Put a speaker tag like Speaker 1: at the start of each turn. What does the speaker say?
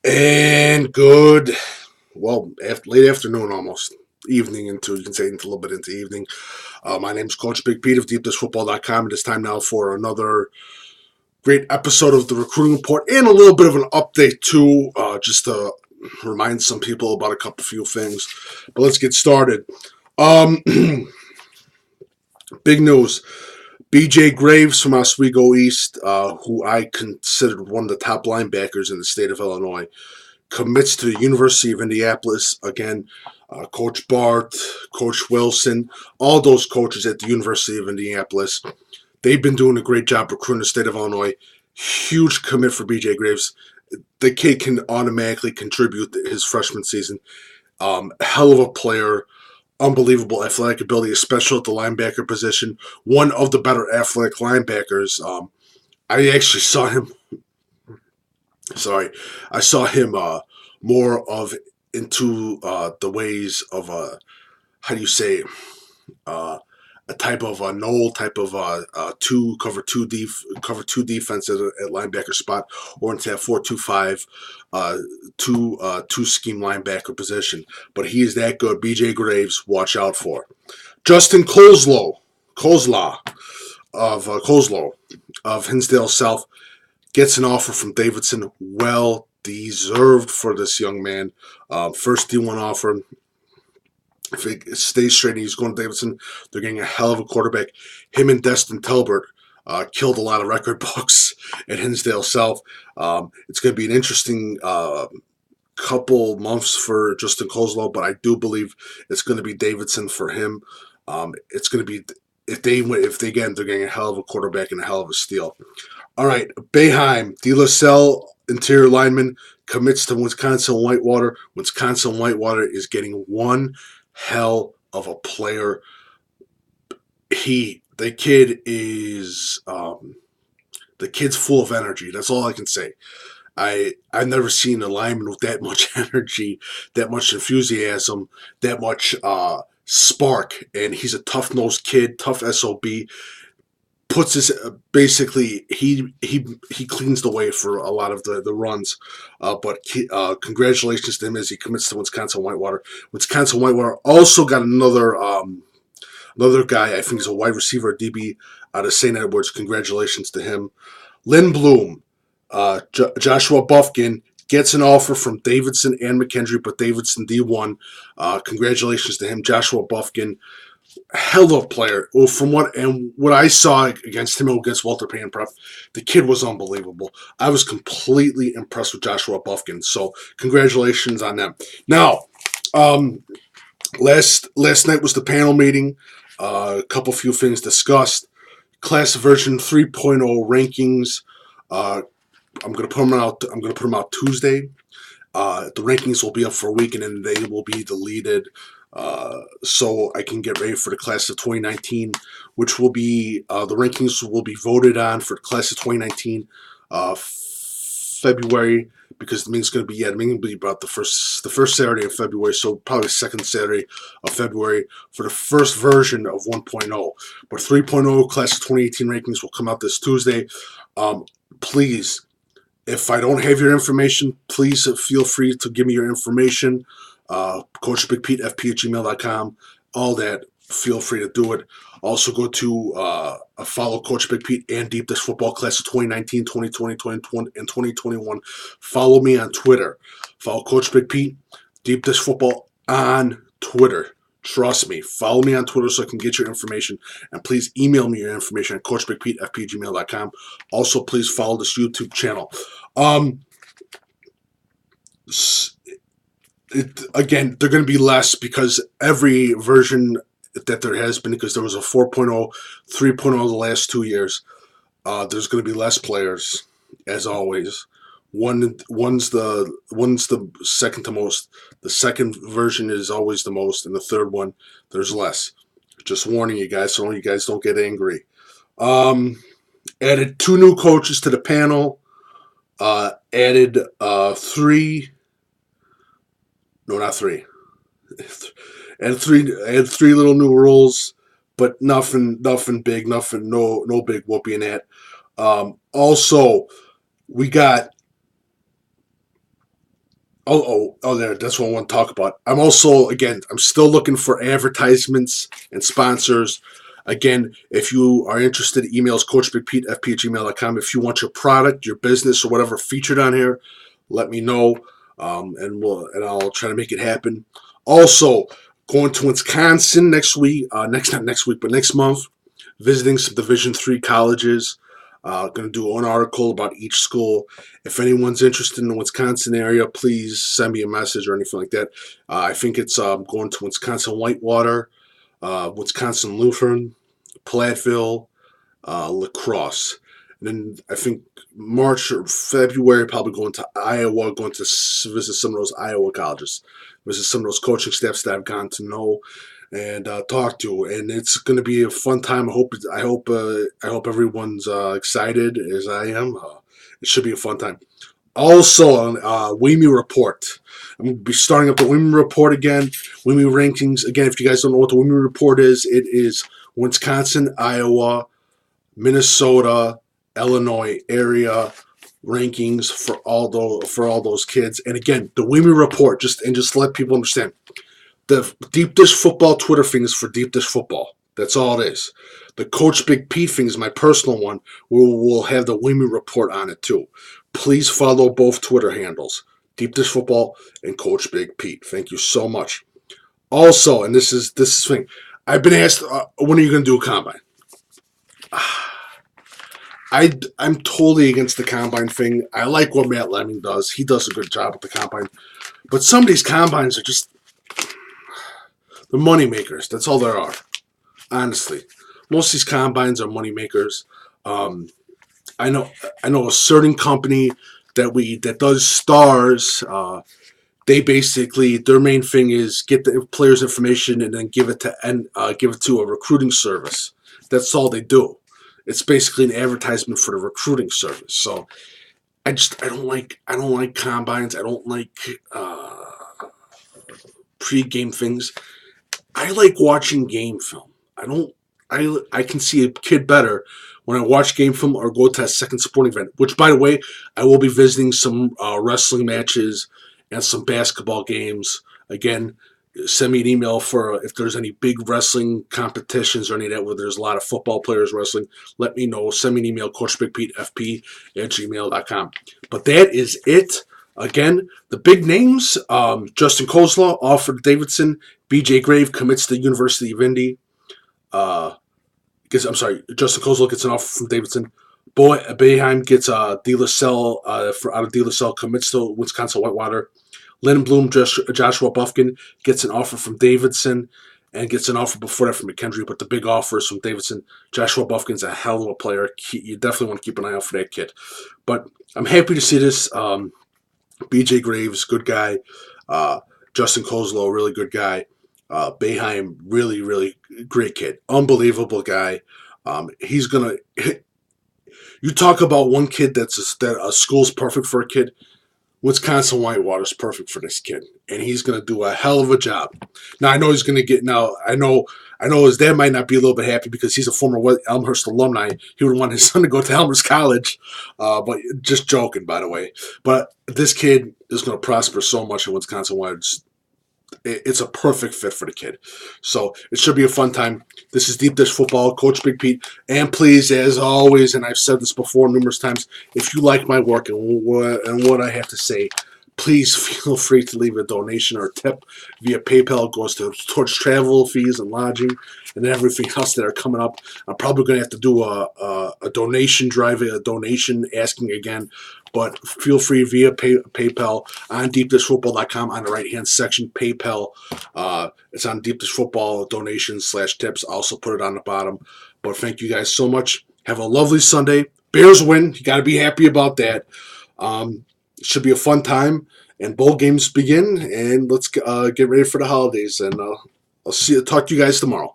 Speaker 1: And good, well, late afternoon almost. Evening into, you can say into a little bit into evening. My name is Coach Big Pete of DeepDishFootball.com. It is time now for another great episode of the Recruiting Report and a little bit of an update too, just to remind some people about a few things. But let's get started. Um, Big news. BJ Graves from Oswego East, who I considered one of the top linebackers in the state of Illinois, commits to the University of Indianapolis. Again, Coach Bart, Coach Wilson, all those coaches at the University of Indianapolis, they've been doing a great job recruiting the state of Illinois. Huge commit for BJ Graves. The kid can automatically contribute his freshman season. Hell of a player. Unbelievable athletic ability, especially at the linebacker position. One of the better athletic linebackers. I actually saw him. Sorry, I saw him more of into the ways of how do you say uh, a type of a null type of cover two defense at linebacker spot, or into that 4-2-5 two scheme linebacker position. But he is that good. BJ Graves, watch out for. Justin Kolzow of Hinsdale South gets an offer from Davidson. Well deserved for this young man. First D1 offer. If it stays straight and he's going to Davidson, they're getting a hell of a quarterback. Him and Destin Telbert killed a lot of record books at Hinsdale South. It's going to be an interesting couple months for Justin Kozlow, but I do believe it's going to be Davidson for him. It's going to be if they again they're getting a hell of a quarterback and a hell of a steal. All right, Boehm, DeLaSalle interior lineman, commits to Wisconsin Whitewater. Wisconsin Whitewater is getting one hell of a player. The kid's full of energy. That's all I can say. I've never seen a lineman with that much energy, that much enthusiasm, that much spark. And he's a tough nosed kid, tough SOB. Puts his basically he cleans the way for a lot of the runs, but congratulations to him as he commits to Wisconsin Whitewater. Wisconsin Whitewater also got another guy. I think he's a wide receiver, DB out of St. Edwards. Congratulations to him. Lynn Bloom, Joshua Bufkin gets an offer from Davidson and McKendree, but Davidson D1. Congratulations to him, Joshua Bufkin. Hell of a player. Well, from what I saw against him against Walter Payne Prep, the kid was unbelievable. I was completely impressed with Joshua Bufkin. So congratulations on them. Now, last night was the panel meeting. A few things discussed. Class version 3.0 rankings. I'm gonna put them out. I'm gonna put them out Tuesday. The rankings will be up for a week and then they will be deleted. So I can get ready for the class of 2019, which will be the rankings will be voted on for the class of 2019 February, because the meeting's going to be about the first Saturday of February, so probably the second Saturday of February for the first version of 1.0. But 3.0 class of 2018 rankings will come out this Tuesday. Please, if I don't have your information, please feel free to give me your information. coachbigpetefp at gmail.com. All that, feel free to do it. Also go to follow Coach Big Pete and Deep Dish Football Class of 2019, 2020, 2020, and 2021. Follow me on Twitter. Follow Coach Big Pete, Deep Dish Football on Twitter. Trust me. Follow me on Twitter so I can get your information. And please email me your information at coachbigpetefp at gmail.com. Also, please follow this YouTube channel. Again, they're going to be less because every version that there has been, because there was a 4.0, 3.0 the last 2 years, there's going to be less players, as always. One's the second to most. The second version is always the most, and the third one, there's less. Just warning you guys, so you guys don't get angry. Added 2 new coaches to the panel. Added 3. No, not 3. And three little new rules, but nothing big, no big whooping at. Also, we got There. That's what I want to talk about. I'm also, again, I'm still looking for advertisements and sponsors. Again, if you are interested, emails coachbigpetefp@gmail.com. If you want your product, your business, or whatever featured on here, let me know, and I'll try to make it happen. Also, going to Wisconsin next week. Not next week, but next month. Visiting some Division III colleges. Going to do an article about each school. If anyone's interested in the Wisconsin area, please send me a message or anything like that. I think it's going to Wisconsin Whitewater, Wisconsin Lutheran, Platteville, La Crosse. And then I think March or February, probably going to Iowa, going to visit some of those Iowa colleges, visit some of those coaching staffs that I've gotten to know and talk to, and it's going to be a fun time. I hope everyone's excited as I am. It should be a fun time. Also on WIMI Report, I'm going to be starting up the WIMI Report again. WIMI rankings again. If you guys don't know what the WIMI Report is, it is Wisconsin, Iowa, Minnesota, Illinois area rankings for all those kids. And again, the WIMI Report, just let people understand. The Deep Dish Football Twitter thing is for Deep Dish Football. That's all it is. The Coach Big Pete thing is my personal one, where we'll have the WIMI Report on it too. Please follow both Twitter handles, Deep Dish Football and Coach Big Pete. Thank you so much. Also, and this is the thing, I've been asked, when are you going to do a combine? I'm totally against the combine thing. I like what Matt Lemming does. He does a good job with the combine. But some of these combines are just, they're money makers. That's all there are. Honestly, most of these combines are money makers. I know a certain company that does stars. They basically, their main thing is get the players' information and then give it to a recruiting service. That's all they do. It's basically an advertisement for the recruiting service. So I don't like combines. I don't like pre-game things. I like watching game film. I can see a kid better when I watch game film or go to a second sporting event, which, by the way, I will be visiting some wrestling matches and some basketball games. Again, send me an email for if there's any big wrestling competitions or any of that where there's a lot of football players wrestling. Let me know. Send me an email, coachbigpetefp@gmail.com. But that is it. Again, the big names, Justin Kolzow offered Davidson. BJ Grave commits to the University of Indy. Justin Kolzow gets an offer from Davidson. Boehm gets DeLaSalle out of DeLaSalle, commits to Wisconsin Whitewater. Lindblom, Joshua Bufkin gets an offer from Davidson and gets an offer before that from McKendree, but the big offer is from Davidson. Joshua Bufkin's a hell of a player. You definitely want to keep an eye out for that kid. But I'm happy to see this. BJ Graves, good guy. Justin Kolzow, really good guy. Boehm, really, really great kid. Unbelievable guy. He's going to... You talk about one kid that a school's perfect for a kid. Wisconsin Whitewater's perfect for this kid, and he's going to do a hell of a job. Now, I know he's going to get... Now, I know his dad might not be a little bit happy because he's a former Elmhurst alumni. He would want his son to go to Elmhurst College, but just joking, by the way. But this kid is going to prosper so much in Wisconsin Whitewater. It's a perfect fit for the kid. So it should be a fun time. This is Deep Dish Football, Coach Big Pete. And please, as always, and I've said this before numerous times, if you like my work and what I have to say, please feel free to leave a donation or a tip via PayPal. It goes towards travel fees and lodging and everything else that are coming up. I'm probably going to have to do a donation drive, a donation asking again. But feel free via PayPal on deepdishfootball.com on the right-hand section, PayPal. It's on Deep Dish Football donations/tips. I'll also put it on the bottom. But thank you guys so much. Have a lovely Sunday. Bears win. You got to be happy about that. It should be a fun time. And bowl games begin. And let's get ready for the holidays. And I'll talk to you guys tomorrow.